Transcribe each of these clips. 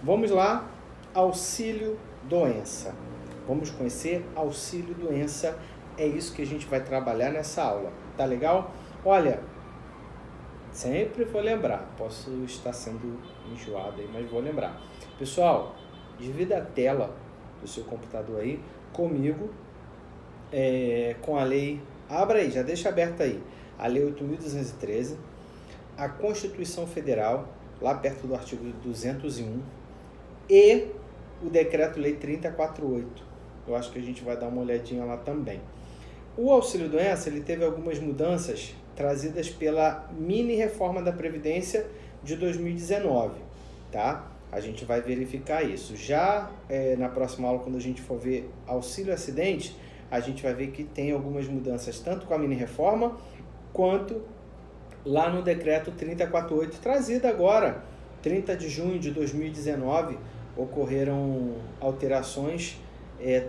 Vamos lá, auxílio doença. Vamos conhecer auxílio doença, é isso que a gente vai trabalhar nessa aula, tá legal? Olha, sempre vou lembrar, posso estar sendo enjoado aí, mas vou lembrar. Pessoal, divida a tela do seu computador aí comigo, com a lei, abra aí, já deixa aberta aí, a lei 8.213, a Constituição Federal, lá perto do artigo 201, e o Decreto-Lei 3048. Eu acho que a gente vai dar uma olhadinha lá também. O auxílio-doença, ele teve algumas mudanças trazidas pela mini-reforma da Previdência de 2019, tá? A gente vai verificar isso. Já na próxima aula, quando a gente for ver auxílio-acidente, a gente vai ver que tem algumas mudanças, tanto com a mini-reforma, quanto lá no Decreto 3048, trazido agora, 30 de junho de 2019, ocorreram alterações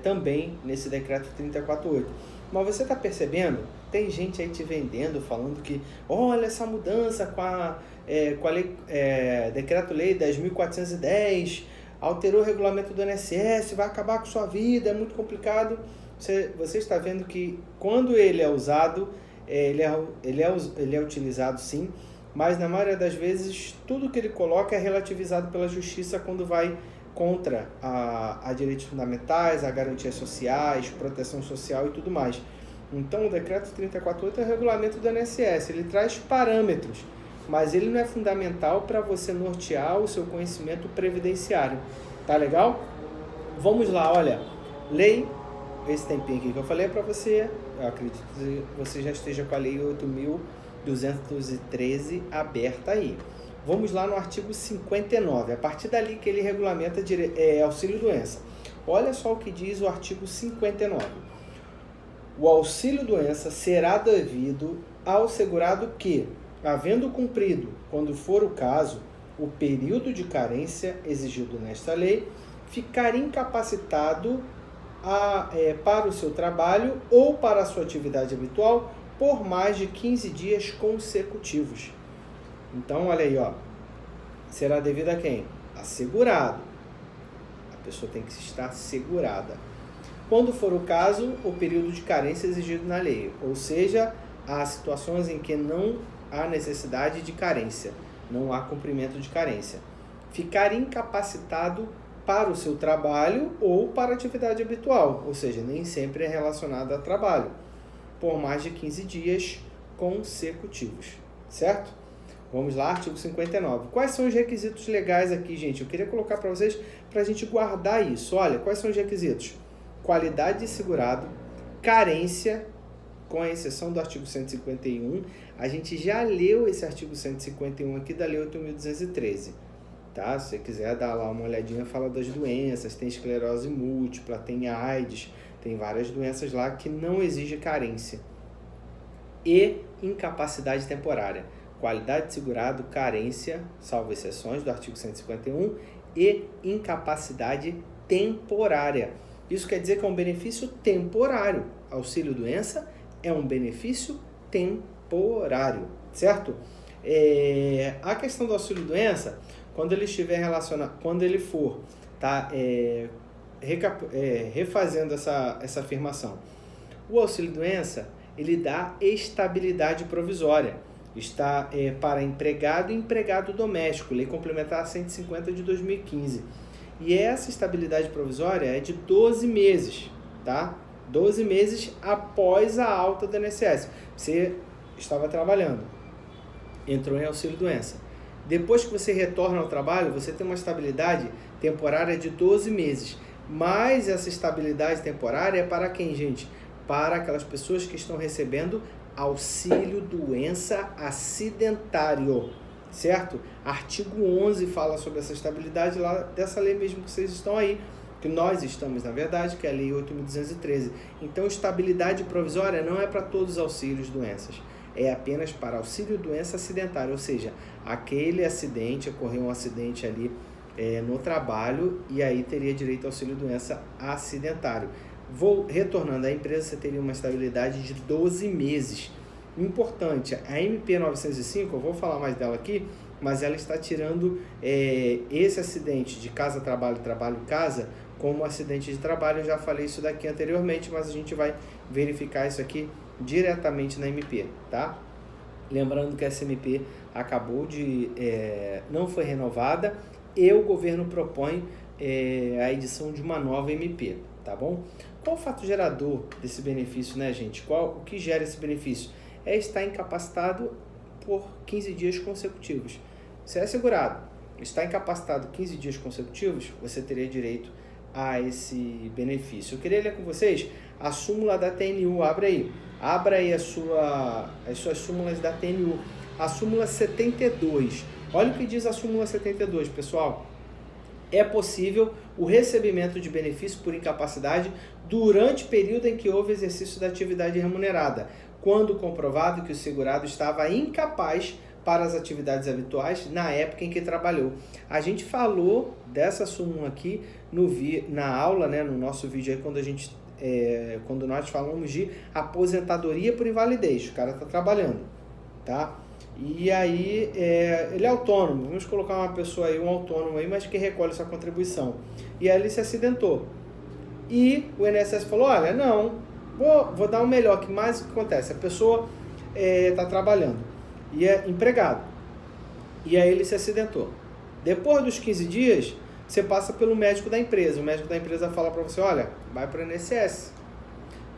também nesse Decreto 3048. Mas você está percebendo? Tem gente aí te vendendo, falando que, olha essa mudança com a lei, Decreto-Lei 10.410, alterou o regulamento do INSS, vai acabar com sua vida, é muito complicado. Você está vendo que quando ele é usado, ele é utilizado sim, mas na maioria das vezes tudo que ele coloca é relativizado pela justiça quando vai contra a direitos fundamentais, a garantias sociais, proteção social e tudo mais. Então o Decreto 3048 é o regulamento do INSS, ele traz parâmetros, mas ele não é fundamental para você nortear o seu conhecimento previdenciário. Tá legal? Vamos lá, olha, lei, esse tempinho aqui que eu falei para você, eu acredito que você já esteja com a lei 8.213 aberta aí. Vamos lá no artigo 59, a partir dali que ele regulamenta auxílio-doença. Olha só o que diz o artigo 59. O auxílio-doença será devido ao segurado que, havendo cumprido, quando for o caso, o período de carência exigido nesta lei, ficar incapacitado para o seu trabalho ou para a sua atividade habitual por mais de 15 dias consecutivos. Então, olha aí, ó, será devido a quem? Assegurado. A pessoa tem que estar segurada. Quando for o caso, o período de carência exigido na lei, ou seja, há situações em que não há necessidade de carência, não há cumprimento de carência. Ficar incapacitado para o seu trabalho ou para a atividade habitual, ou seja, nem sempre é relacionado a trabalho, por mais de 15 dias consecutivos, certo? Vamos lá, artigo 59. Quais são os requisitos legais aqui, gente? Eu queria colocar para vocês, para a gente guardar isso. Olha, quais são os requisitos? Qualidade de segurado, carência, com a exceção do artigo 151. A gente já leu esse artigo 151 aqui da Lei 8.213. Tá? Se você quiser dar lá uma olhadinha, fala das doenças, tem esclerose múltipla, tem AIDS, tem várias doenças lá que não exigem carência. E incapacidade temporária. Qualidade de segurado, carência, salvo exceções do artigo 151, e incapacidade temporária. Isso quer dizer que é um benefício temporário. Auxílio-doença é um benefício temporário, certo? A questão do auxílio-doença, quando ele estiver relacionado, quando ele for, tá, refazendo essa afirmação, o auxílio-doença, ele dá estabilidade provisória. Está para empregado e empregado doméstico, Lei Complementar 150 de 2015. E essa estabilidade provisória é de 12 meses, tá? 12 meses após a alta do INSS. Você estava trabalhando, entrou em auxílio-doença. Depois que você retorna ao trabalho, você tem uma estabilidade temporária de 12 meses. Mas essa estabilidade temporária é para quem, gente? Para aquelas pessoas que estão recebendo auxílio-doença acidentário, certo? Artigo 11 fala sobre essa estabilidade lá dessa lei mesmo que vocês estão aí, que nós estamos, na verdade, que é a Lei 8.213. Então, estabilidade provisória não é para todos os auxílios-doenças, é apenas para auxílio-doença acidentário, ou seja, aquele acidente, ocorreu um acidente ali no trabalho e aí teria direito ao auxílio-doença acidentário. Retornando à empresa, você teria uma estabilidade de 12 meses. Importante, a MP 905, eu vou falar mais dela aqui, mas ela está tirando esse acidente de casa-trabalho, trabalho-casa, como acidente de trabalho. Eu já falei isso daqui anteriormente, mas a gente vai verificar isso aqui diretamente na MP, tá? Lembrando que essa MP acabou de... não foi renovada e o governo propõe a edição de uma nova MP, tá bom? Qual o fato gerador desse benefício, né, gente? O que gera esse benefício? É estar incapacitado por 15 dias consecutivos. Se é segurado, está incapacitado 15 dias consecutivos, você teria direito a esse benefício. Eu queria ler com vocês a súmula da TNU. Abra aí as suas súmulas da TNU. A súmula 72. Olha o que diz a súmula 72, pessoal. É possível o recebimento de benefício por incapacidade durante o período em que houve exercício da atividade remunerada, quando comprovado que o segurado estava incapaz para as atividades habituais na época em que trabalhou. A gente falou dessa súmula aqui na aula, né, no nosso vídeo aí, quando nós falamos de aposentadoria por invalidez. O cara está trabalhando, tá? E aí, ele é autônomo, vamos colocar uma pessoa aí, um autônomo aí, mas que recolhe sua contribuição. E aí ele se acidentou. E o INSS falou, olha, não, vou dar um melhor, que mais que acontece? A pessoa está trabalhando e é empregado. E aí ele se acidentou. Depois dos 15 dias, você passa pelo médico da empresa. O médico da empresa fala para você, olha, vai para o INSS.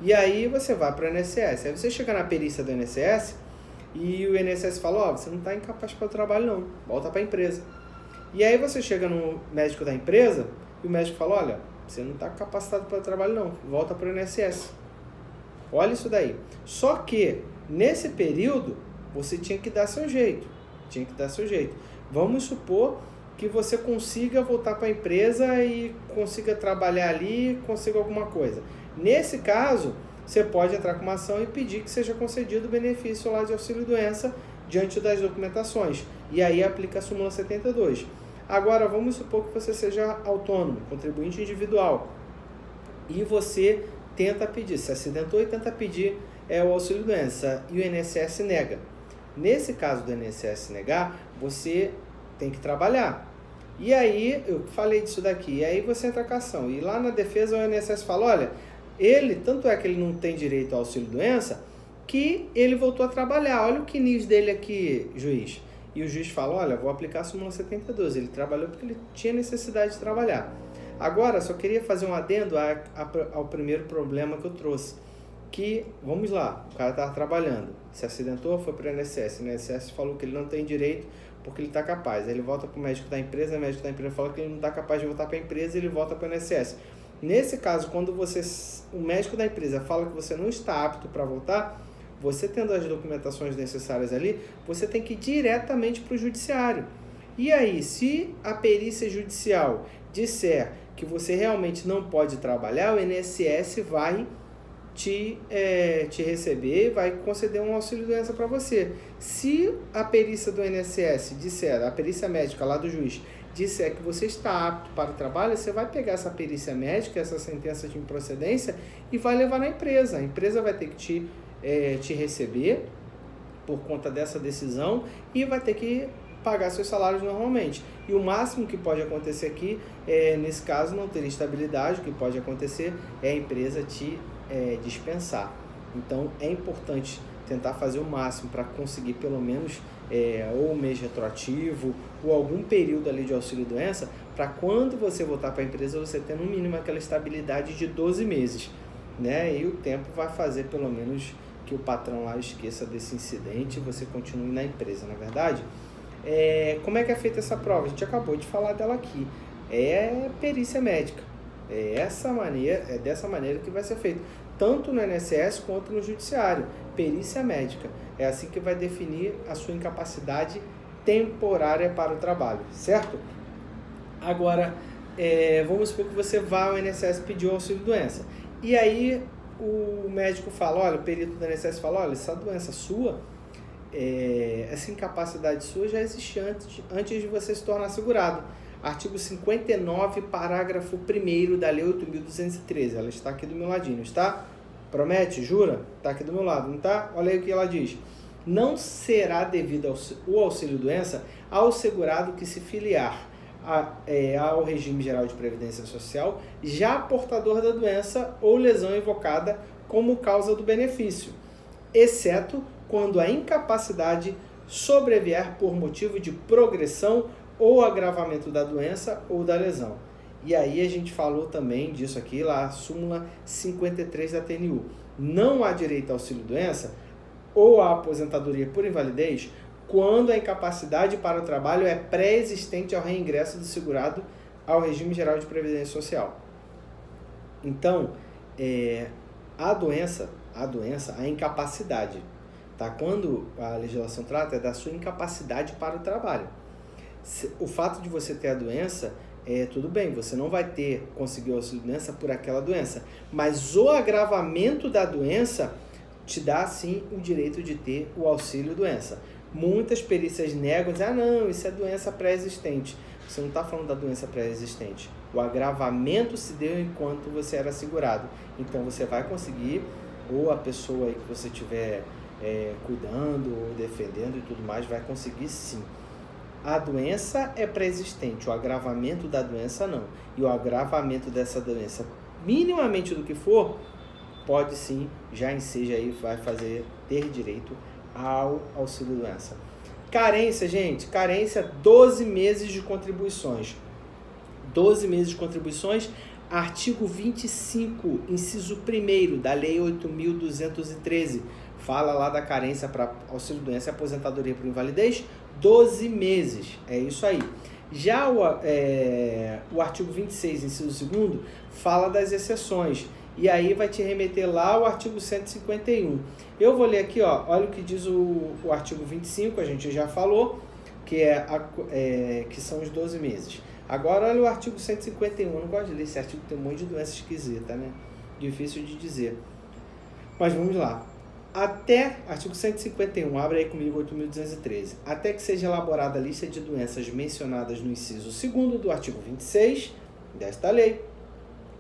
E aí você vai para o INSS. Aí você chega na perícia do INSS e o INSS fala, você não está incapaz para o trabalho não, volta para a empresa. E aí você chega no médico da empresa e o médico fala, olha, você não está capacitado para o trabalho não, volta para o INSS. Olha isso daí. Só que, nesse período, você tinha que dar seu jeito. Vamos supor que você consiga voltar para a empresa e consiga trabalhar ali, consiga alguma coisa. Nesse caso, você pode entrar com uma ação e pedir que seja concedido o benefício lá de auxílio-doença diante das documentações. E aí aplica a súmula 72. Agora, vamos supor que você seja autônomo, contribuinte individual, e você tenta pedir, se acidentou e tenta pedir o auxílio-doença, e o INSS nega. Nesse caso do INSS negar, você tem que trabalhar. E aí, eu falei disso daqui, e aí você entra com a ação. E lá na defesa o INSS fala, olha, tanto é que ele não tem direito ao auxílio-doença, que ele voltou a trabalhar. Olha o quinis dele aqui, juiz. E o juiz fala, olha, vou aplicar a súmula 72. Ele trabalhou porque ele tinha necessidade de trabalhar. Agora, só queria fazer um adendo ao primeiro problema que eu trouxe. Que, vamos lá, o cara estava trabalhando, se acidentou, foi para o INSS. O INSS falou que ele não tem direito porque ele está capaz. Aí ele volta para o médico da empresa, o médico da empresa fala que ele não está capaz de voltar para a empresa e ele volta para o INSS. Nesse caso, quando o médico da empresa fala que você não está apto para voltar, você tendo as documentações necessárias ali, você tem que ir diretamente para o judiciário. E aí, se a perícia judicial disser que você realmente não pode trabalhar, o INSS vai te receber, vai conceder um auxílio-doença para você. Se a perícia do INSS disser, a perícia médica lá do juiz, disser que você está apto para o trabalho, você vai pegar essa perícia médica, essa sentença de improcedência e vai levar na empresa. A empresa vai ter que te receber por conta dessa decisão e vai ter que pagar seus salários normalmente. E o máximo que pode acontecer aqui, nesse caso, não ter estabilidade. O que pode acontecer é a empresa te dispensar. Então, é importante tentar fazer o máximo para conseguir pelo menos ou um mês retroativo ou algum período ali de auxílio-doença, para quando você voltar para a empresa, você ter no mínimo aquela estabilidade de 12 meses. Né? E o tempo vai fazer pelo menos que o patrão lá esqueça desse incidente e você continue na empresa, na verdade. Como é que é feita essa prova? A gente acabou de falar dela aqui. É perícia médica. É dessa maneira que vai ser feito, tanto no INSS quanto no judiciário. Perícia médica. É assim que vai definir a sua incapacidade temporária para o trabalho, certo? Agora, vamos supor que você vá ao INSS pedir o auxílio-doença. E aí o médico fala, olha, o perito do INSS fala, olha, essa doença sua, essa incapacidade sua já existia antes de você se tornar segurado. Artigo 59, parágrafo 1º da Lei 8.213. Ela está aqui do meu ladinho, está? Promete? Jura? Está aqui do meu lado, não está? Olha aí o que ela diz. não será devido o auxílio-doença ao segurado que se filiar ao regime geral de previdência social, já portador da doença ou lesão invocada como causa do benefício, exceto quando a incapacidade sobrevier por motivo de progressão ou agravamento da doença ou da lesão. E aí a gente falou também disso aqui, lá, a súmula 53 da TNU. Não há direito ao auxílio-doença ou à aposentadoria por invalidez quando a incapacidade para o trabalho é pré-existente ao reingresso do segurado ao regime geral de previdência social. Então, a incapacidade, tá? Quando a legislação trata é da sua incapacidade para o trabalho. O fato de você ter a doença, tudo bem, você não vai conseguir o auxílio-doença por aquela doença, mas o agravamento da doença te dá, sim, o direito de ter o auxílio-doença. Muitas perícias negam, dizem, não, isso é doença pré-existente. Você não está falando da doença pré-existente. O agravamento se deu enquanto você era segurado. Então, você vai conseguir, ou a pessoa aí que você estiver cuidando ou defendendo e tudo mais, vai conseguir sim. A doença é pré-existente, o agravamento da doença não. E o agravamento dessa doença, minimamente do que for, pode sim, já enseja aí, vai ter direito ao auxílio-doença. Carência, gente, 12 meses de contribuições. 12 meses de contribuições, artigo 25, inciso 1º da Lei 8.213, fala lá da carência para auxílio-doença e aposentadoria por invalidez, 12 meses, é isso aí. Já o artigo 26, inciso 2º, fala das exceções. E aí vai te remeter lá ao artigo 151. Eu vou ler aqui, ó, olha o que diz o artigo 25, a gente já falou, que são os 12 meses. Agora olha o artigo 151, eu não gosto de ler esse artigo, tem um monte de doença esquisita, né? Difícil de dizer. Mas vamos lá. Até, artigo 151, abre aí comigo 8.213. Até que seja elaborada a lista de doenças mencionadas no inciso 2º do artigo 26 desta lei,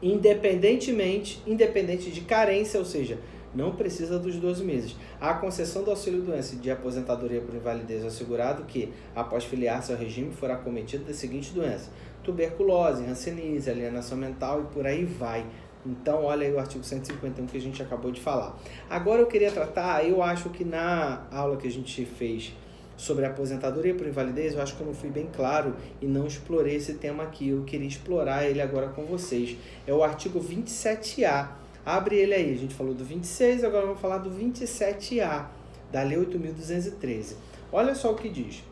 independente de carência, ou seja, não precisa dos 12 meses. A concessão do auxílio-doença de aposentadoria por invalidez ao segurado que, após filiar-se ao regime, for acometido das seguintes doenças: tuberculose, hanseníase, alienação mental e por aí vai. Então, olha aí o artigo 151 que a gente acabou de falar. Agora eu queria tratar, eu acho que na aula que a gente fez sobre a aposentadoria por invalidez, eu acho que eu não fui bem claro e não explorei esse tema aqui. Eu queria explorar ele agora com vocês. É o artigo 27A. Abre ele aí. A gente falou do 26, agora vamos falar do 27A, da Lei 8.213. Olha só o que diz.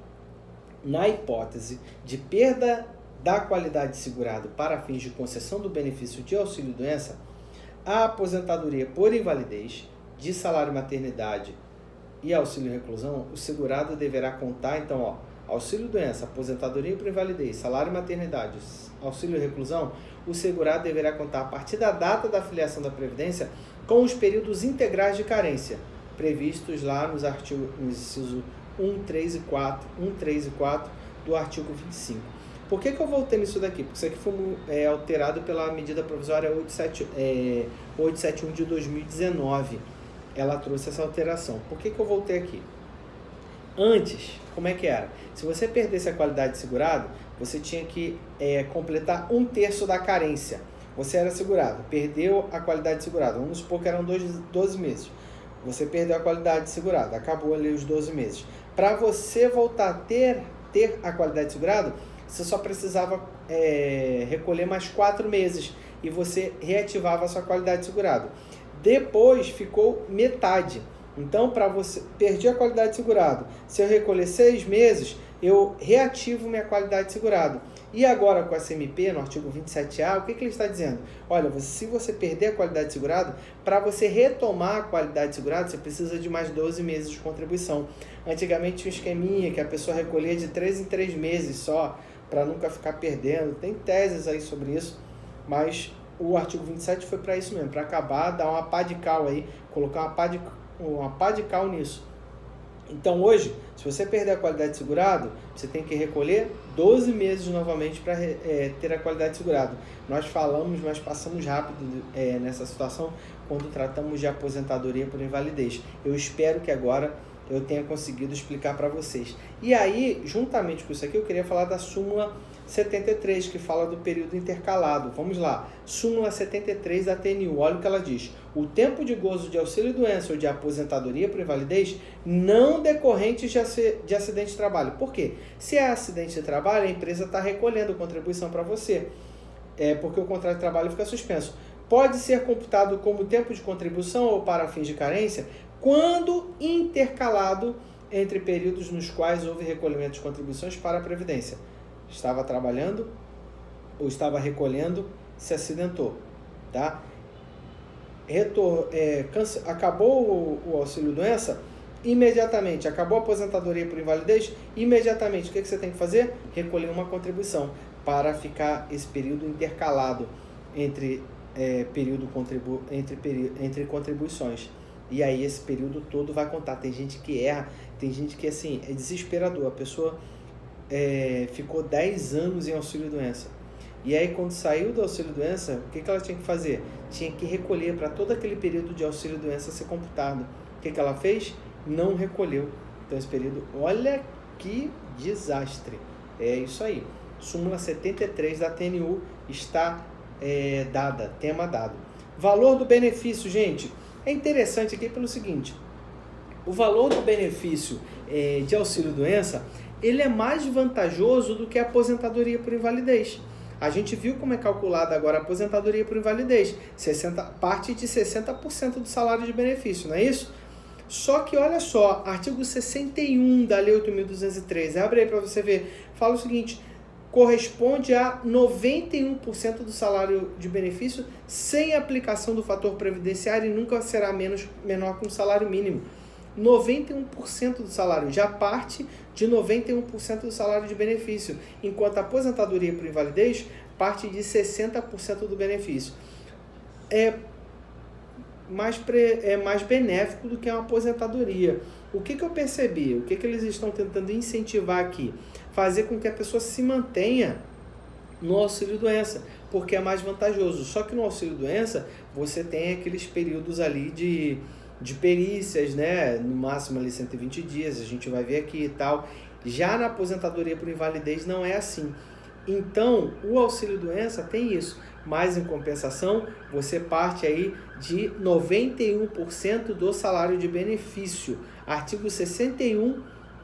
Na hipótese de perda da qualidade de segurado para fins de concessão do benefício de auxílio-doença, a aposentadoria por invalidez, de salário maternidade e auxílio-reclusão, o segurado deverá contar, então, ó, auxílio-doença, aposentadoria por invalidez, salário maternidade, auxílio-reclusão, o segurado deverá contar a partir da data da filiação da Previdência com os períodos integrais de carência, previstos lá nos artigos, no inciso 1, 3 e 4 do artigo 25. Por que eu voltei nisso daqui? Porque isso aqui foi alterado pela medida provisória 871 de 2019. Ela trouxe essa alteração. Por que eu voltei aqui? Antes, como é que era? Se você perdesse a qualidade de segurado, você tinha que completar 1/3 da carência. Você era segurado, perdeu a qualidade de segurado. Vamos supor que eram 12 meses. Você perdeu a qualidade de segurado, acabou ali os 12 meses. Para você voltar a ter a qualidade de segurado, você só precisava recolher mais 4 meses e você reativava a sua qualidade de segurado. Depois ficou metade. Então, para você, perdi a qualidade de segurado. Se eu recolher 6 meses, eu reativo minha qualidade de segurado. E agora com a CMP, no artigo 27A, o que ele está dizendo? Olha, se você perder a qualidade de segurado, para você retomar a qualidade de segurado, você precisa de mais 12 meses de contribuição. Antigamente tinha um esqueminha que a pessoa recolhia de 3 em 3 meses só, para nunca ficar perdendo. Tem teses aí sobre isso, mas o artigo 27 foi para isso mesmo, para acabar, dar uma pá de cal aí, colocar uma pá de cal nisso. Então hoje, se você perder a qualidade de segurado, você tem que recolher 12 meses novamente para ter a qualidade de segurado. Nós falamos, mas passamos rápido nessa situação quando tratamos de aposentadoria por invalidez. Eu espero que agora eu tenha conseguido explicar para vocês. E aí, juntamente com isso aqui, eu queria falar da súmula 73, que fala do período intercalado. Vamos lá. Súmula 73 da TNU. Olha o que ela diz. O tempo de gozo de auxílio-doença ou de aposentadoria por invalidez não decorrentes de acidente de trabalho. Por quê? Se é acidente de trabalho, a empresa está recolhendo contribuição para você. Porque o contrato de trabalho fica suspenso. Pode ser computado como tempo de contribuição ou para fins de carência quando intercalado entre períodos nos quais houve recolhimento de contribuições para a Previdência. Estava trabalhando ou estava recolhendo, se acidentou, tá? Acabou o auxílio-doença, imediatamente, acabou a aposentadoria por invalidez, imediatamente, o que você tem que fazer? Recolher uma contribuição para ficar esse período intercalado entre contribuições. E aí esse período todo vai contar. Tem gente que erra, tem gente que assim, é desesperador. A pessoa ficou 10 anos em auxílio-doença. E aí quando saiu do auxílio-doença, o que ela tinha que fazer? Tinha que recolher para todo aquele período de auxílio-doença ser computado. O que ela fez? Não recolheu. Então esse período, olha que desastre. É isso aí. Súmula 73 da TNU está dada, tema dado. Valor do benefício, gente. É interessante aqui pelo seguinte, o valor do benefício de auxílio-doença, ele é mais vantajoso do que a aposentadoria por invalidez. A gente viu como é calculada agora a aposentadoria por invalidez, parte de 60% do salário de benefício, não é isso? Só que olha só, artigo 61 da Lei 8.213, abre aí para você ver, fala o seguinte, corresponde a 91% do salário de benefício sem aplicação do fator previdenciário e nunca será menor que um salário mínimo. 91% do salário, já parte de 91% do salário de benefício, enquanto a aposentadoria por invalidez parte de 60% do benefício. É mais benéfico do que uma aposentadoria. O que eu percebi? O que eles estão tentando incentivar aqui? Fazer com que a pessoa se mantenha no auxílio-doença, porque é mais vantajoso. Só que no auxílio-doença, você tem aqueles períodos ali de perícias, né? No máximo ali 120 dias, a gente vai ver aqui e tal. Já na aposentadoria por invalidez não é assim. Então, o auxílio-doença tem isso, mas em compensação, você parte aí de 91% do salário de benefício. Artigo 61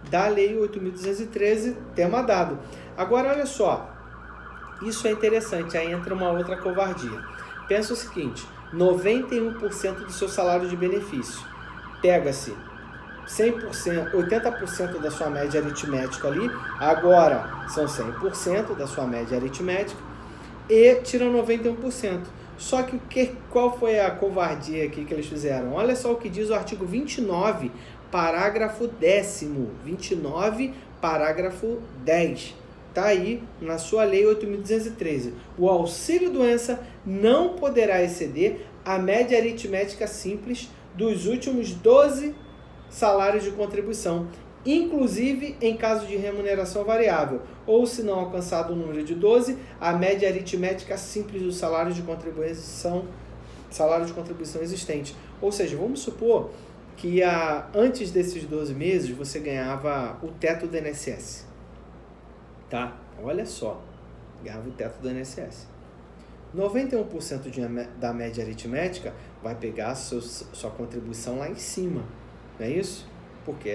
da Lei 8.213, tema dado. Agora, olha só, isso é interessante, aí entra uma outra covardia. Pensa o seguinte, 91% do seu salário de benefício, pega-se 100%, 80% da sua média aritmética ali, agora são 100% da sua média aritmética, e tiram 91%. Só que qual foi a covardia aqui que eles fizeram? Olha só o que diz o artigo 29, parágrafo 10º, 29, parágrafo 10. Está aí na sua Lei 8.213. O auxílio-doença não poderá exceder a média aritmética simples dos últimos 12 salários de contribuição, inclusive em caso de remuneração variável, ou se não alcançado o número de 12, a média aritmética simples do salário de contribuição existente. Ou seja, vamos supor que antes desses 12 meses você ganhava o teto do INSS. Tá? Olha só, ganhava o teto do INSS. 91% da média aritmética vai pegar sua contribuição lá em cima, não é isso? Porque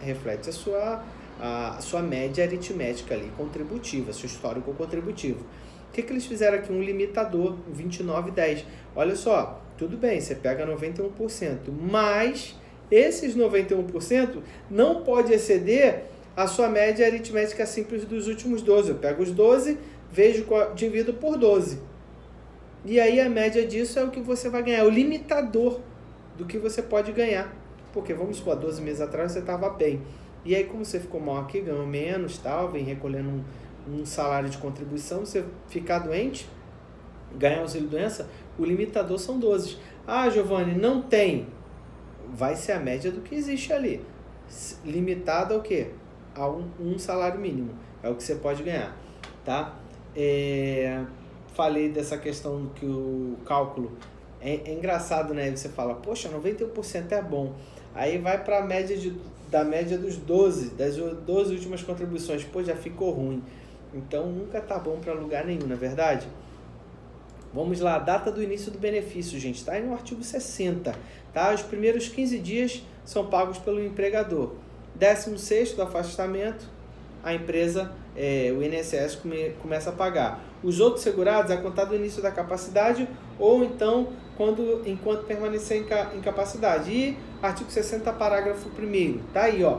reflete a sua média aritmética ali, contributiva, seu histórico contributivo. O que eles fizeram aqui? Um limitador, 29,10. Olha só, tudo bem, você pega 91%, mas esses 91% não pode exceder a sua média aritmética simples dos últimos 12. Eu pego os 12, divido por 12. E aí a média disso é o que você vai ganhar, o limitador do que você pode ganhar. Porque, vamos supor, 12 meses atrás você estava bem. E aí, como você ficou mal aqui, ganhou menos, tal, vem recolhendo um salário de contribuição, você ficar doente, ganhar auxílio-doença, o limitador são 12. Ah, Giovanni, não tem. Vai ser a média do que existe ali. Limitado ao quê? A um salário mínimo. É o que você pode ganhar, tá? Falei dessa questão que o cálculo é engraçado, né? Você fala, poxa, 91% é bom. Aí vai para a média da média das 12 últimas contribuições. Pô, já ficou ruim. Então, nunca tá bom para lugar nenhum, não é verdade? Vamos lá, data do início do benefício, gente. Está aí no artigo 60. Tá? Os primeiros 15 dias são pagos pelo empregador. 16º do afastamento, a empresa, o INSS começa a pagar. Os outros segurados, a contar do início da capacidade ou então enquanto permanecer em capacidade. E artigo 60, parágrafo 1º. Tá aí, ó.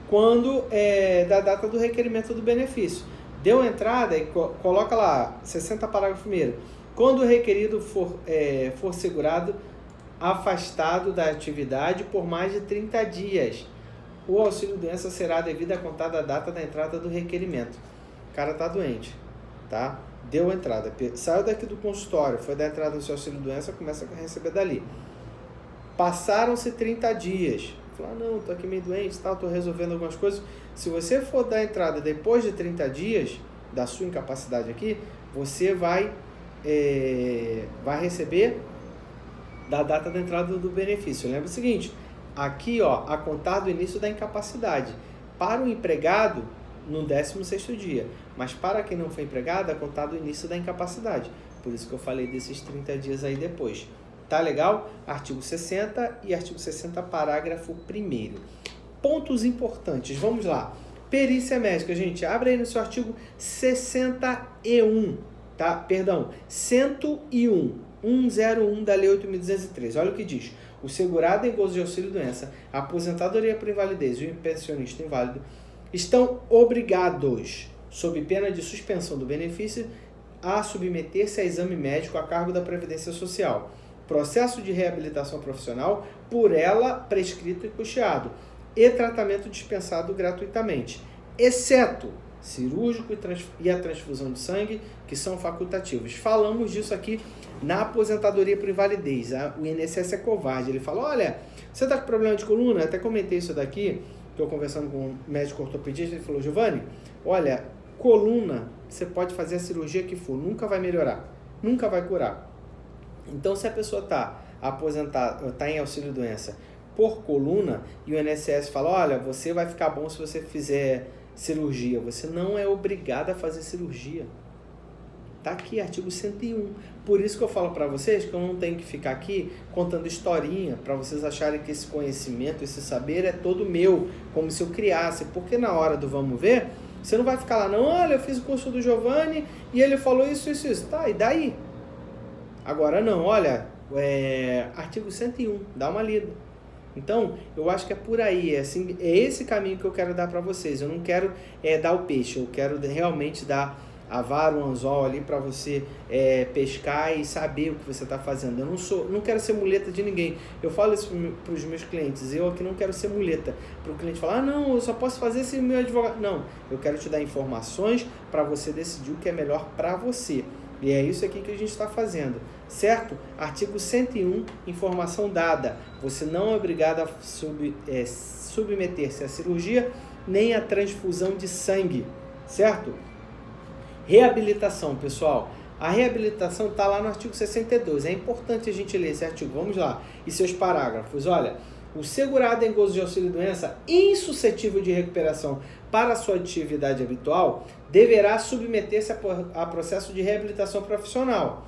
Quando da data do requerimento do benefício. Deu entrada e coloca lá, 60, parágrafo 1º. Quando o requerido for segurado, afastado da atividade por mais de 30 dias, o auxílio-doença será devido a contar da data da entrada do requerimento. O cara está doente, tá? Deu entrada, saiu daqui do consultório, foi dar entrada no seu auxílio-doença, começa a receber dali. Passaram-se 30 dias. Falou, não, tô aqui meio doente, tal, tô resolvendo algumas coisas. Se você for dar entrada depois de 30 dias da sua incapacidade aqui, você vai receber da data da entrada do benefício. Lembra o seguinte, aqui, ó, a contar do início da incapacidade. Para o empregado, no 16º dia. Mas para quem não foi empregado, a contar do início da incapacidade. Por isso que eu falei desses 30 dias aí depois. Tá legal? Artigo 60 e artigo 60, parágrafo 1º. Pontos importantes. Vamos lá. Perícia médica, gente. Abre aí no seu artigo 61. Tá? Perdão, 101. 101 da Lei 8.213. Olha o que diz. O segurado em gozo de auxílio-doença, a aposentadoria por invalidez e o pensionista inválido estão obrigados, sob pena de suspensão do benefício, a submeter-se a exame médico a cargo da Previdência Social, processo de reabilitação profissional por ela prescrito e custeado, e tratamento dispensado gratuitamente, exceto cirúrgico e a transfusão de sangue, que são facultativos. Falamos disso aqui na aposentadoria por invalidez. O INSS é covarde. Ele fala, olha, você está com problema de coluna? Eu até comentei isso daqui, estou conversando com um médico ortopedista, ele falou, Giovanni, olha, coluna, você pode fazer a cirurgia que for, nunca vai melhorar, nunca vai curar. Então, se a pessoa está aposentada, está em auxílio-doença por coluna, e o INSS fala, olha, você vai ficar bom se você fizer cirurgia. Você não é obrigado a fazer cirurgia. Tá aqui, artigo 101. Por isso que eu falo para vocês que eu não tenho que ficar aqui contando historinha para vocês acharem que esse conhecimento, esse saber é todo meu, como se eu criasse. Porque na hora do vamos ver, você não vai ficar lá, não, olha, eu fiz o curso do Giovanni e ele falou isso. Tá, e daí? Agora não, olha, artigo 101, dá uma lida. Então, eu acho que é por aí, é esse caminho que eu quero dar para vocês. Eu não quero dar o peixe, eu quero realmente dar a vara, o anzol ali para você pescar e saber o que você está fazendo. Eu não quero ser muleta de ninguém. Eu falo isso para os meus clientes, eu aqui não quero ser muleta. Para o cliente falar, não, eu só posso fazer se o meu advogado... Não, eu quero te dar informações para você decidir o que é melhor para você. E é isso aqui que a gente está fazendo, certo? Artigo 101, informação dada. Você não é obrigado a submeter-se à cirurgia nem à transfusão de sangue, certo? Reabilitação, pessoal. A reabilitação está lá no artigo 62. É importante a gente ler esse artigo. Vamos lá. E seus parágrafos. Olha, o segurado em gozo de auxílio-doença insuscetível de recuperação para a sua atividade habitual deverá submeter-se a processo de reabilitação profissional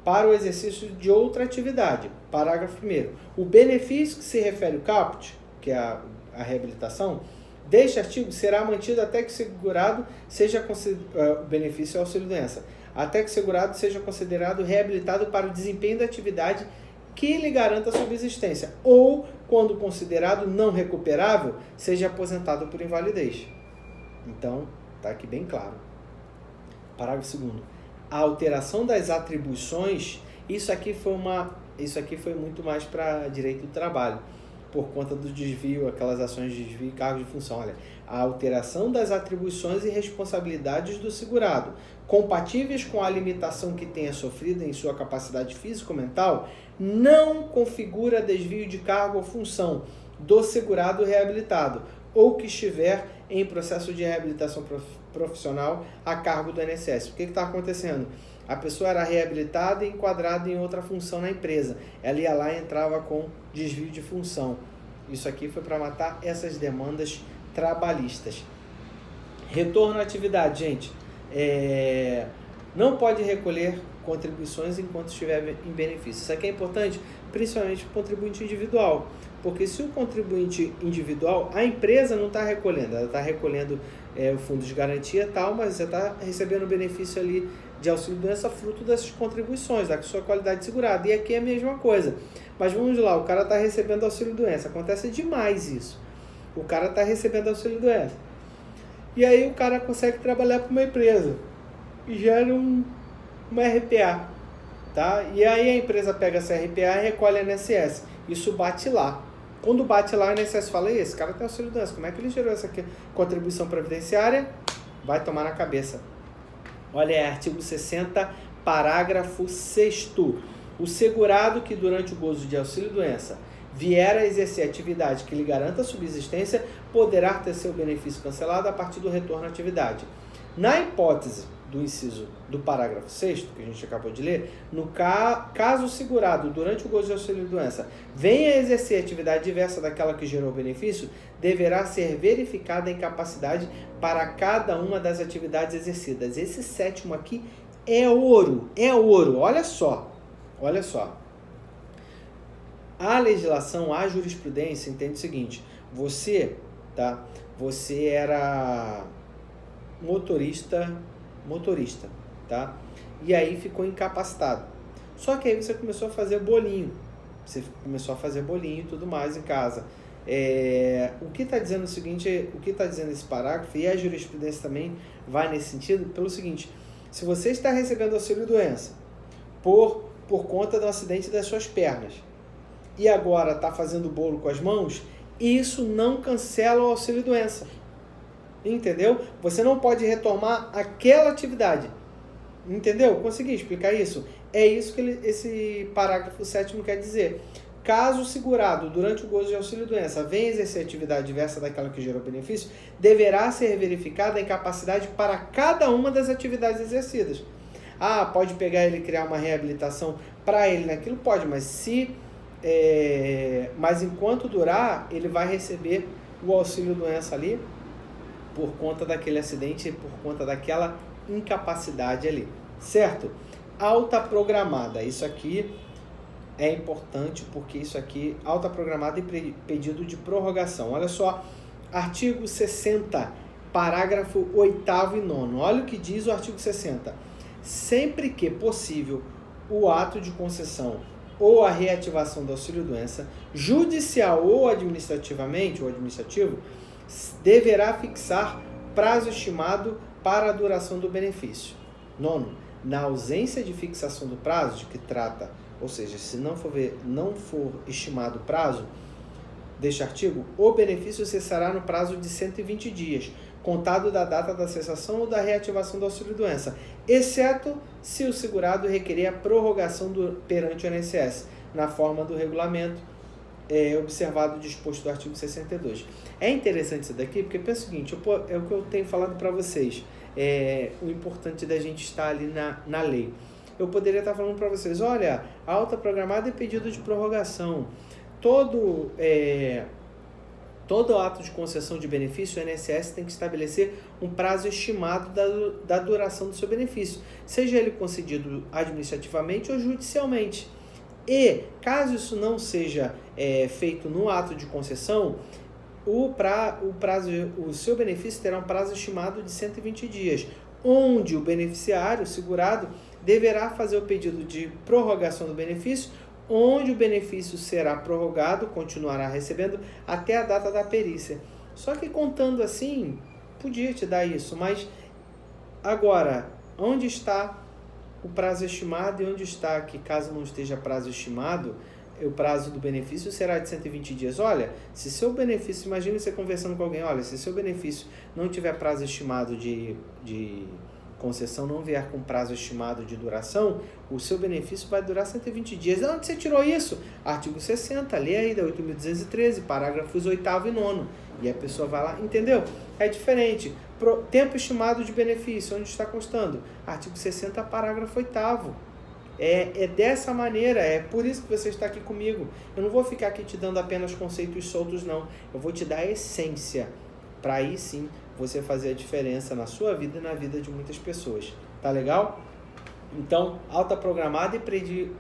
para o exercício de outra atividade. Parágrafo 1º. O benefício que se refere ao caput, que é a reabilitação, deste artigo será mantido até que o segurado seja considerado, benefício ao auxílio-doença, até que o segurado seja considerado reabilitado para o desempenho da atividade que lhe garanta a subsistência, ou, quando considerado não recuperável, seja aposentado por invalidez. Então, está aqui bem claro. Parágrafo 2º. A alteração das atribuições, isso aqui foi muito mais para direito do trabalho, por conta do desvio, aquelas ações de desvio e cargos de função. Olha, a alteração das atribuições e responsabilidades do segurado, compatíveis com a limitação que tenha sofrido em sua capacidade físico-mental, não configura desvio de cargo ou função do segurado reabilitado, ou que estiver em processo de reabilitação profissional a cargo do INSS. O que está acontecendo? A pessoa era reabilitada e enquadrada em outra função na empresa. Ela ia lá e entrava com desvio de função. Isso aqui foi para matar essas demandas trabalhistas. Retorno à atividade, gente. Não pode recolher contribuições enquanto estiver em benefício. Isso aqui é importante, principalmente para o contribuinte individual. Porque se o contribuinte individual, a empresa não está recolhendo, ela está recolhendo o fundo de garantia e tal, mas você está recebendo o benefício ali de auxílio-doença fruto dessas contribuições, da sua qualidade segurada. E aqui é a mesma coisa. Mas vamos lá, o cara está recebendo auxílio-doença. Acontece demais isso. O cara está recebendo auxílio-doença. E aí o cara consegue trabalhar para uma empresa e gera uma RPA. Tá? E aí a empresa pega essa RPA e recolhe a INSS. Isso bate lá. Quando bate lá, a INSS fala, esse cara tem auxílio-doença, como é que ele gerou essa aqui? Contribuição previdenciária? Vai tomar na cabeça. Olha, artigo 60, parágrafo 6º. O segurado que durante o gozo de auxílio-doença vier a exercer atividade que lhe garanta a subsistência, poderá ter seu benefício cancelado a partir do retorno à atividade. Na hipótese do inciso do parágrafo 6º, que a gente acabou de ler, no caso o segurado durante o gozo de auxílio-doença venha a exercer atividade diversa daquela que gerou o benefício, deverá ser verificada a incapacidade para cada uma das atividades exercidas. Esse 7º aqui é ouro, olha só. A legislação, a jurisprudência entende o seguinte, você era motorista, tá? E aí ficou incapacitado. Só que aí você começou a fazer bolinho. E tudo mais em casa. O que está dizendo o seguinte, o que está dizendo esse parágrafo, e a jurisprudência também vai nesse sentido, pelo seguinte, se você está recebendo auxílio-doença por conta do acidente das suas pernas, e agora está fazendo bolo com as mãos, isso não cancela o auxílio-doença. Entendeu? Você não pode retomar aquela atividade. Entendeu? Consegui explicar isso? É isso que esse parágrafo 7º quer dizer. Caso o segurado, durante o gozo de auxílio-doença, venha exercer atividade diversa daquela que gerou benefício, deverá ser verificada a incapacidade para cada uma das atividades exercidas. Pode pegar ele e criar uma reabilitação para ele naquilo? Pode, mas mas enquanto durar, ele vai receber o auxílio-doença ali por conta daquele acidente, por conta daquela incapacidade ali, certo? Alta programada, isso aqui é importante porque isso aqui, alta programada e pedido de prorrogação. Olha só, artigo 60, parágrafo 8º e 9º. Olha o que diz o artigo 60. Sempre que possível, o ato de concessão ou a reativação do auxílio-doença, judicial ou administrativo, deverá fixar prazo estimado para a duração do benefício. 9º, na ausência de fixação do prazo de que trata, ou seja, se não for estimado o prazo deste artigo, o benefício cessará no prazo de 120 dias, contado da data da cessação ou da reativação do auxílio-doença, exceto se o segurado requerer a prorrogação perante o INSS, na forma do regulamento observado o disposto do artigo 62. É interessante isso daqui, porque pensa o seguinte, é o que eu tenho falado para vocês, o importante da gente estar ali na lei. Eu poderia estar falando para vocês, olha, alta programada e pedido de prorrogação. Todo ato de concessão de benefício, o INSS tem que estabelecer um prazo estimado da duração do seu benefício, seja ele concedido administrativamente ou judicialmente. E, caso isso não seja feito no ato de concessão, o seu benefício terá um prazo estimado de 120 dias, onde o beneficiário, o segurado, deverá fazer o pedido de prorrogação do benefício, onde o benefício será prorrogado, continuará recebendo até a data da perícia. Só que contando assim, podia te dar isso, mas agora, onde está o prazo estimado e onde está que caso não esteja prazo estimado, o prazo do benefício será de 120 dias. Olha, se seu benefício, imagine você conversando com alguém, olha, se seu benefício não tiver prazo estimado de concessão, não vier com prazo estimado de duração, o seu benefício vai durar 120 dias. Onde você tirou isso? Artigo 60, lê aí da 8.213, parágrafos 8º e 9º. E a pessoa vai lá, entendeu? É diferente. Tempo estimado de benefício, onde está constando? Artigo 60, parágrafo 8º. É dessa maneira, é por isso que você está aqui comigo. Eu não vou ficar aqui te dando apenas conceitos soltos, não. Eu vou te dar a essência, para aí sim você fazer a diferença na sua vida e na vida de muitas pessoas. Tá legal? Então, alta programada e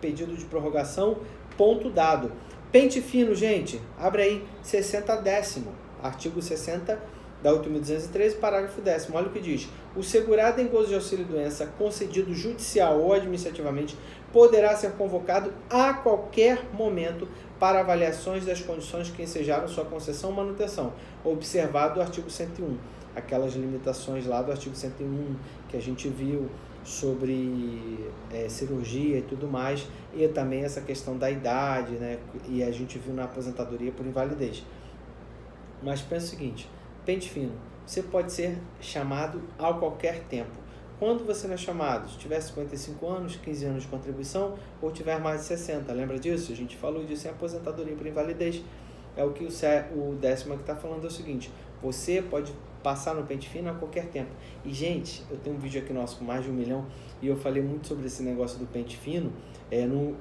pedido de prorrogação, ponto dado. Pente fino, gente, abre aí, 60º, artigo 60 da 8.213, parágrafo 10º, olha o que diz. O segurado em gozo de auxílio-doença concedido judicial ou administrativamente poderá ser convocado a qualquer momento para avaliações das condições que ensejaram sua concessão ou manutenção, observado o artigo 101, aquelas limitações lá do artigo 101 que a gente viu sobre cirurgia e tudo mais, e também essa questão da idade, né? E a gente viu na aposentadoria por invalidez. Mas pensa o seguinte, pente fino, você pode ser chamado a qualquer tempo. Quando você não é chamado? Se tiver 55 anos, 15 anos de contribuição, ou tiver mais de 60, lembra disso? A gente falou disso em aposentadoria por invalidez. É o que o 10º aqui está falando, é o seguinte, você pode passar no pente fino a qualquer tempo. E, gente, eu tenho um vídeo aqui nosso com mais de 1 milhão, e eu falei muito sobre esse negócio do pente fino,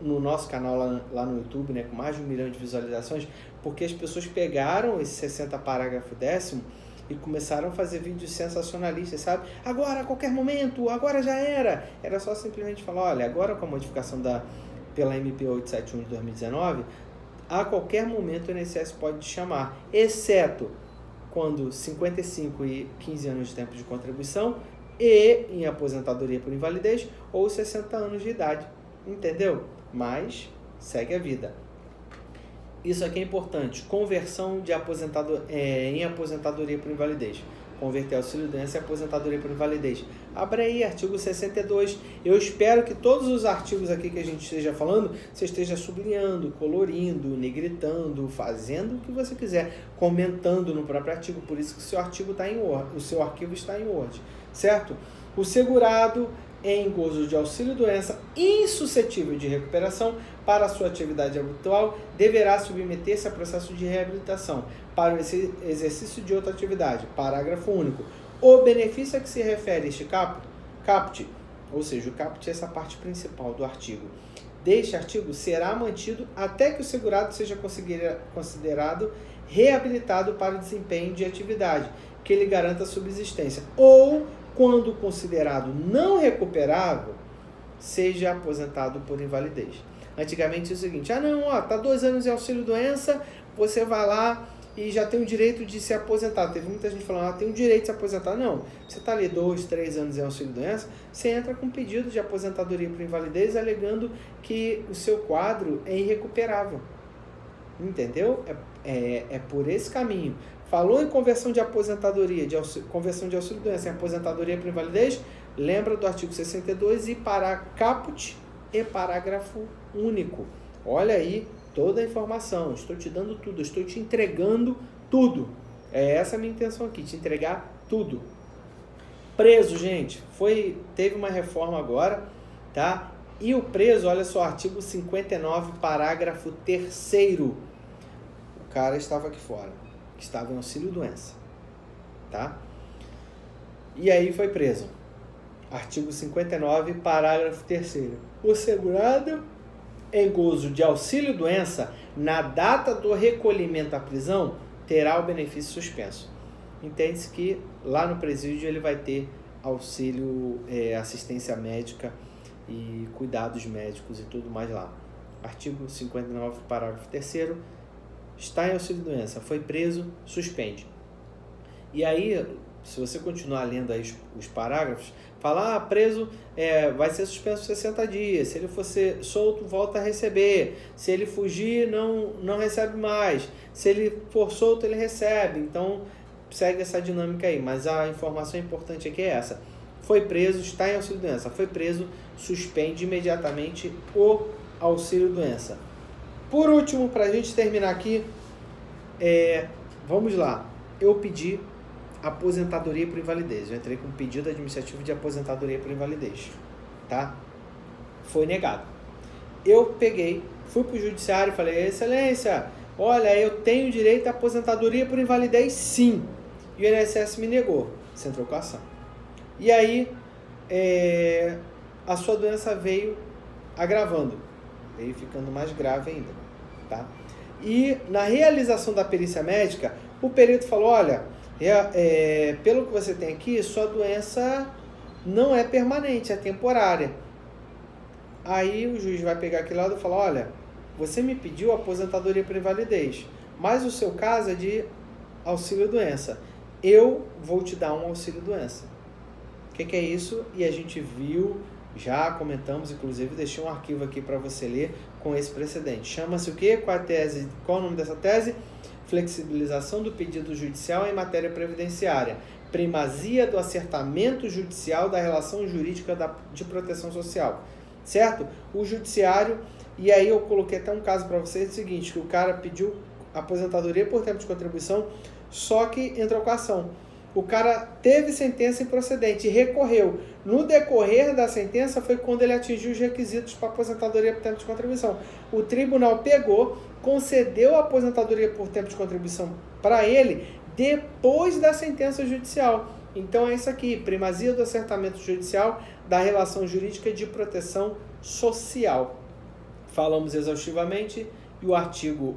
no nosso canal lá no YouTube, né, com mais de 1 milhão de visualizações, porque as pessoas pegaram esse 60 parágrafo 10º e começaram a fazer vídeos sensacionalistas, sabe? Agora, a qualquer momento, agora já era. Era só simplesmente falar, olha, agora com a modificação pela MP 871 de 2019, a qualquer momento o INSS pode te chamar, exceto quando 55 e 15 anos de tempo de contribuição e em aposentadoria por invalidez ou 60 anos de idade, entendeu? Mas segue a vida. Isso aqui é importante, conversão de em aposentadoria por invalidez. Converter auxílio-doença em aposentadoria por invalidez. Abre aí, artigo 62. Eu espero que todos os artigos aqui que a gente esteja falando, você esteja sublinhando, colorindo, negritando, fazendo o que você quiser, comentando no próprio artigo. Por isso que o seu artigo está em Word, o seu arquivo está em Word, certo? O segurado em gozo de auxílio-doença insuscetível de recuperação para a sua atividade habitual deverá submeter-se a processo de reabilitação para o exercício de outra atividade. Parágrafo único. O benefício a que se refere este caput, ou seja, o caput é essa parte principal do artigo, deste artigo será mantido até que o segurado seja considerado reabilitado para o desempenho de atividade que lhe garanta a subsistência, ou quando considerado não recuperável, seja aposentado por invalidez. Antigamente é o seguinte, tá 2 anos em auxílio-doença, você vai lá e já tem o direito de se aposentar. Teve muita gente falando, tem o direito de se aposentar. Não, você está ali 2, 3 anos em auxílio-doença, você entra com pedido de aposentadoria por invalidez, alegando que o seu quadro é irrecuperável. Entendeu? É por esse caminho. Falou em conversão de aposentadoria, conversão de auxílio-doença em aposentadoria por invalidez, lembra do artigo 62 e para caput e parágrafo único. Olha aí toda a informação, estou te dando tudo, estou te entregando tudo. É essa a minha intenção aqui, te entregar tudo. Preso, gente, teve uma reforma agora, tá? E o preso, olha só, artigo 59, parágrafo 3º. O cara estava aqui fora, estava em auxílio-doença, tá? E aí foi preso. Artigo 59, parágrafo 3º. O segurado em gozo de auxílio-doença, na data do recolhimento à prisão, terá o benefício suspenso. Entende-se que lá no presídio ele vai ter auxílio, assistência médica e cuidados médicos e tudo mais lá. Artigo 59, parágrafo 3º. Está em auxílio-doença, foi preso, suspende. E aí, se você continuar lendo aí os parágrafos, fala, preso vai ser suspenso 60 dias, se ele for solto, volta a receber, se ele fugir, não recebe mais, se ele for solto, ele recebe. Então, segue essa dinâmica aí, mas a informação importante aqui é essa. Foi preso, está em auxílio-doença, foi preso, suspende imediatamente o auxílio-doença. Por último, para a gente terminar aqui, vamos lá, eu pedi aposentadoria por invalidez. Eu entrei com um pedido administrativo de aposentadoria por invalidez, tá? Foi negado. Eu fui para o judiciário e falei, excelência, olha, eu tenho direito à aposentadoria por invalidez, sim. E o INSS me negou. Você entrou com a ação. E aí, a sua doença veio agravando, veio ficando mais grave ainda, tá? E na realização da perícia médica, o perito falou, olha, pelo que você tem aqui, sua doença não é permanente, é temporária. Aí o juiz vai pegar aquele lado e falar, olha, você me pediu aposentadoria por invalidez, mas o seu caso é de auxílio-doença. Eu vou te dar um auxílio-doença. O que é isso? E a gente viu, já comentamos, inclusive deixei um arquivo aqui para você ler com esse precedente. Chama-se o quê? Qual é o nome dessa tese? Flexibilização do pedido judicial em matéria previdenciária. Primazia do acertamento judicial da relação jurídica de proteção social. Certo? O judiciário, e aí eu coloquei até um caso para vocês, é o seguinte, que o cara pediu aposentadoria por tempo de contribuição, só que entrou com a ação. O cara teve sentença improcedente e recorreu. No decorrer da sentença foi quando ele atingiu os requisitos para aposentadoria por tempo de contribuição. O tribunal pegou, concedeu a aposentadoria por tempo de contribuição para ele depois da sentença judicial. Então é isso aqui, primazia do acertamento judicial da relação jurídica de proteção social. Falamos exaustivamente e o artigo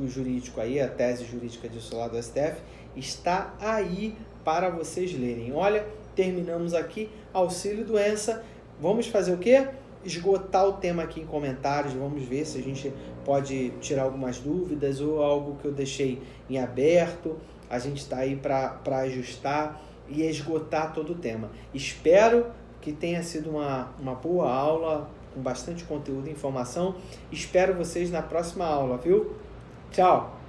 jurídico aí, a tese jurídica disso lá do STF, está aí para vocês lerem. Olha, terminamos aqui, auxílio-doença. Vamos fazer o quê? Esgotar o tema aqui em comentários, vamos ver se a gente pode tirar algumas dúvidas ou algo que eu deixei em aberto. A gente está aí para ajustar e esgotar todo o tema. Espero que tenha sido uma boa aula, com bastante conteúdo e informação. Espero vocês na próxima aula, viu? Tchau!